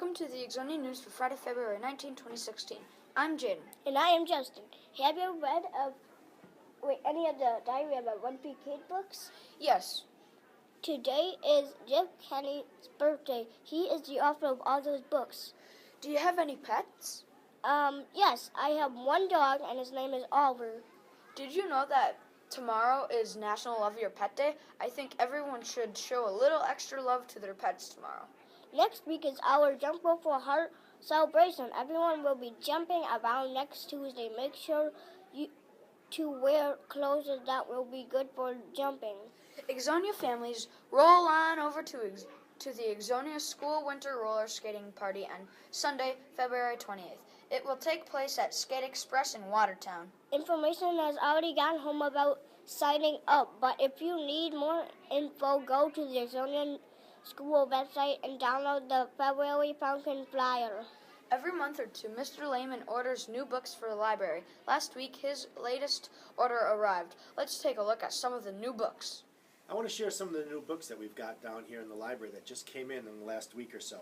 Welcome to the Ixonia News for Friday, February 19, 2016. I'm Jaden. And I am Justin. Have you read any of the Diary of a Wimpy Kid books? Yes. Today is Jeff Kenny's birthday. He is the author of all those books. Do you have any pets? Yes, I have one dog, and his name is Oliver. Did you know that tomorrow is National Love Your Pet Day? I think everyone should show a little extra love to their pets tomorrow. Next week is our Jump Rope for Heart celebration. Everyone will be jumping around next Tuesday. Make sure to wear clothes that will be good for jumping. Ixonia families, roll on over to the Ixonia School Winter Roller Skating Party on Sunday, February 28th. It will take place at Skate Express in Watertown. Information has already gone home about signing up, but if you need more info, go to the Ixonia School website and download the February Pumpkin Flyer. Every month or two, Mr. Lehman orders new books for the library. Last week, his latest order arrived. Let's take a look at some of the new books. I want to share some of the new books that we've got down here in the library that just came in the last week or so.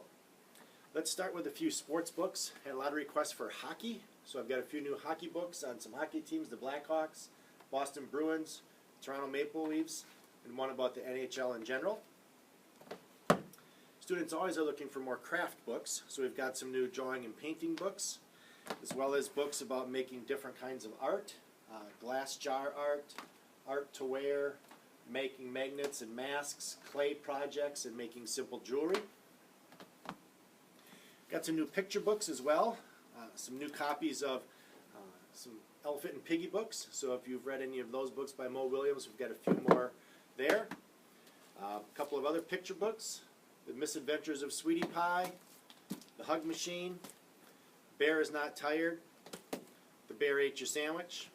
Let's start with a few sports books. Had a lot of requests for hockey, so I've got a few new hockey books on some hockey teams, the Blackhawks, Boston Bruins, Toronto Maple Leafs, and one about the NHL in general. Students always are looking for more craft books, so we've got some new drawing and painting books, as well as books about making different kinds of art, glass jar art, art to wear, making magnets and masks, clay projects, and making simple jewelry. Got some new picture books as well, some new copies of some Elephant and Piggy books, so if you've read any of those books by Mo Williams, we've got a few more there. A couple of other picture books. The Misadventures of Sweetie Pie, The Hug Machine, Bear is Not Tired, The Bear Ate Your Sandwich,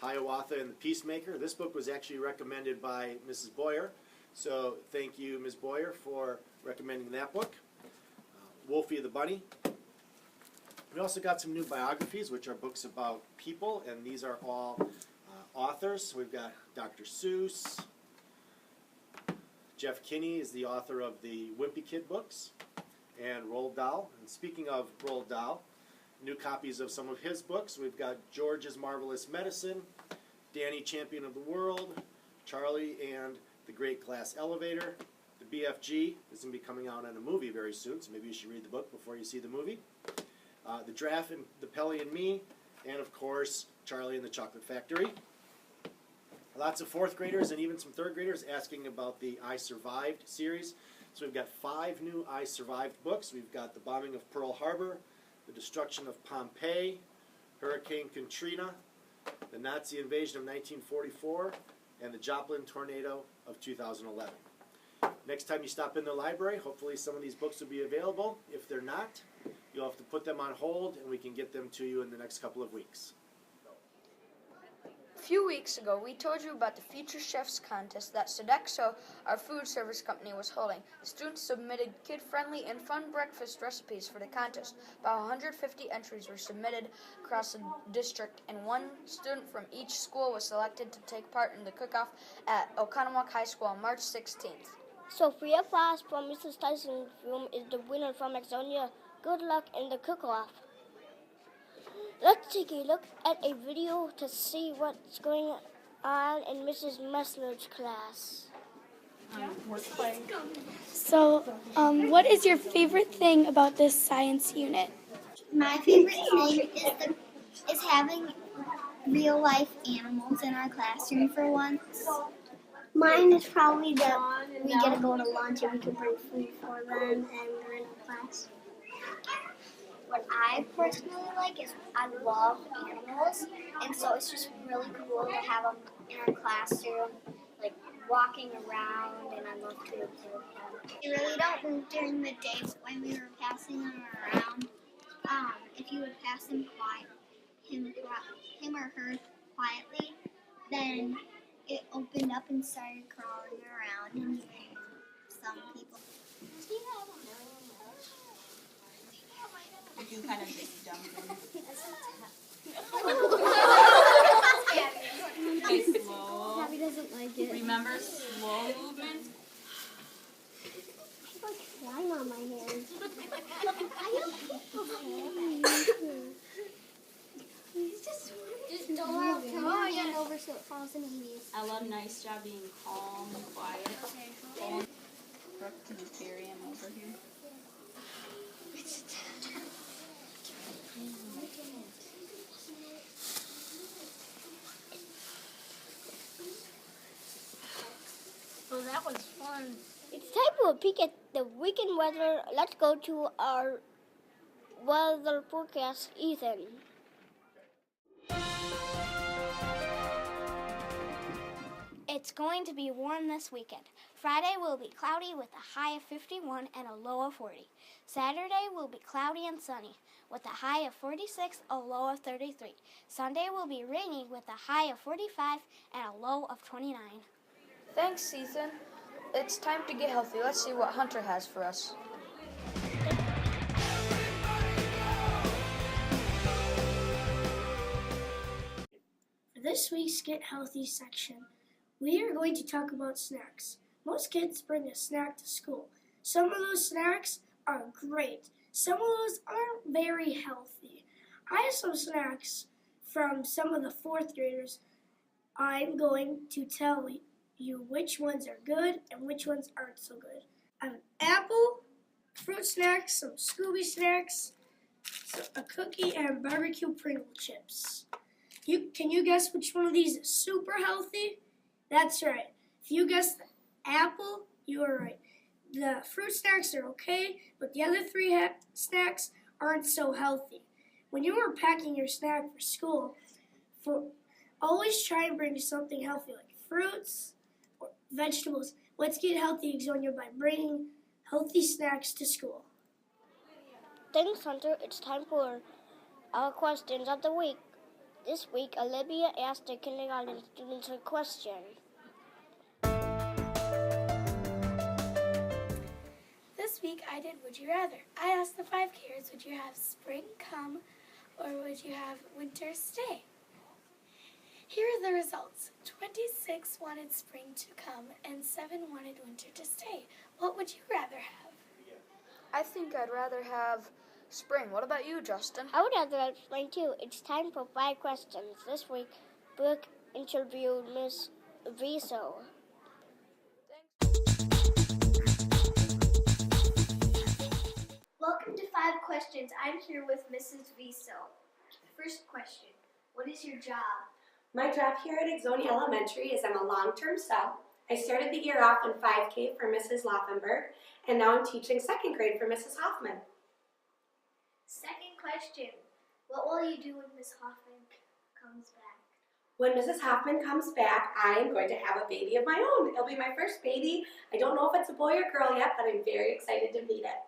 Hiawatha and the Peacemaker. This book was actually recommended by Mrs. Boyer, so thank you, Ms. Boyer, for recommending that book. Wolfie the Bunny. We also got some new biographies, which are books about people, and these are all authors. We've got Dr. Seuss. Jeff Kinney is the author of the Wimpy Kid books, and Roald Dahl. And speaking of Roald Dahl, new copies of some of his books. We've got George's Marvelous Medicine, Danny Champion of the World, Charlie and the Great Glass Elevator. The BFG is going to be coming out on a movie very soon, so maybe you should read the book before you see the movie. The Giraffe and the Pelly and Me, and of course, Charlie and the Chocolate Factory. Lots of fourth graders and even some third graders asking about the I Survived series. So we've got 5 new I Survived books. We've got The Bombing of Pearl Harbor, The Destruction of Pompeii, Hurricane Katrina, The Nazi Invasion of 1944, and The Joplin Tornado of 2011. Next time you stop in the library, hopefully some of these books will be available. If they're not, you'll have to put them on hold and we can get them to you in the next couple of weeks. A few weeks ago, we told you about the Future Chefs contest that Sodexo, our food service company, was holding. The students submitted kid-friendly and fun breakfast recipes for the contest. About 150 entries were submitted across the district, and one student from each school was selected to take part in the cook-off at Oconomowoc High School on March 16th. Sophia Foss from Mrs. Tyson's room is the winner from Ixonia. Good luck in the cook-off. Let's take a look at a video to see what's going on in Mrs. Musler's class. So, what is your favorite thing about this science unit? My favorite thing is having real life animals in our classroom for once. Mine is probably that we get to go to lunch and we can bring food for them and they're in class. What I personally like is I love animals, and so it's just really cool to have them in our classroom, like walking around, and I love to observe them. They really don't move during the day, but when we were passing them around, if you would pass him or her quietly, then it opened up and started crawling around and eating some people. You can kind of just jump in. Okay, slow. Abby doesn't like it. Remember, slow movement. She's like flying on my hand. Just don't turn your hand over so it falls in Amy's. Ella, nice job being calm and quiet. Okay. Brooke, can you carry him over here? Oh, that was fun. It's time for a peek at the weekend weather. Let's go to our weather forecast, Ethan. It's going to be warm this weekend. Friday will be cloudy with a high of 51 and a low of 40. Saturday will be cloudy and sunny with a high of 46, a low of 33. Sunday will be rainy with a high of 45 and a low of 29. Thanks, Ethan. It's time to get healthy. Let's see what Hunter has for us. For this week's Get Healthy section, we are going to talk about snacks. Most kids bring a snack to school. Some of those snacks are great. Some of those aren't very healthy. I have some snacks from some of the fourth graders. I'm going to tell you which ones are good and which ones aren't so good. I have an apple, fruit snacks, some Scooby snacks, a cookie, and barbecue Pringle chips. Can you guess which one of these is super healthy? That's right. If you guessed the apple, you are right. The fruit snacks are okay, but the other three snacks aren't so healthy. When you are packing your snack for school, always try and bring something healthy like fruits or vegetables. Let's get healthy, Ixonia, by bringing healthy snacks to school. Thanks, Hunter. It's time for our questions of the week. This week, Olivia asked the kindergarten students a question. This week I did Would You Rather. I asked the 5 kids, would you have spring come or would you have winter stay? Here are the results. 26 wanted spring to come and 7 wanted winter to stay. What would you rather have? I think I'd rather have spring. What about you, Justin? I would rather explain too. It's time for 5 questions. This week, Brooke interviewed Miss Viso. Welcome to 5 Questions. I'm here with Mrs. Viso. First question, what is your job? My job here at Ixonia Elementary is I'm a long-term sub. I started the year off in 5K for Mrs. Laufenberg, and now I'm teaching 2nd grade for Mrs. Hoffman. Second question, what will you do when Miss Hoffman comes back? When Mrs. Hoffman comes back, I am going to have a baby of my own. It'll be my first baby. I don't know if it's a boy or girl yet, but I'm very excited to meet it.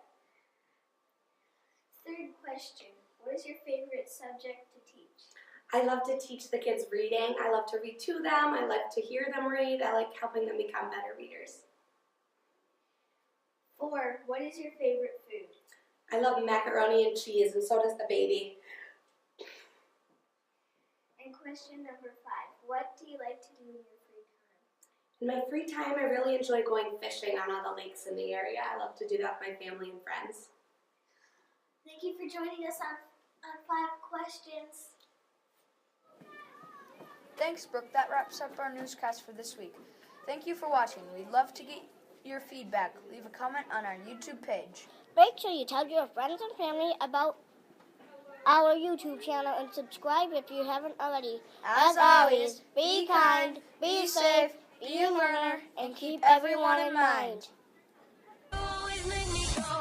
Third question, what is your favorite subject to teach? I love to teach the kids reading. I love to read to them. I like to hear them read. I like helping them become better readers. 4, what is your favorite food? I love macaroni and cheese, and so does the baby. And question number 5, what do you like to do in your free time? In my free time, I really enjoy going fishing on all the lakes in the area. I love to do that with my family and friends. Thank you for joining us on 5 Questions. Thanks, Brooke. That wraps up our newscast for this week. Thank you for watching. We'd love to get your feedback. Leave a comment on our YouTube page. Make sure you tell your friends and family about our YouTube channel and subscribe if you haven't already. As always, be kind, be safe, be a learner, and keep everyone in mind. Always make me go.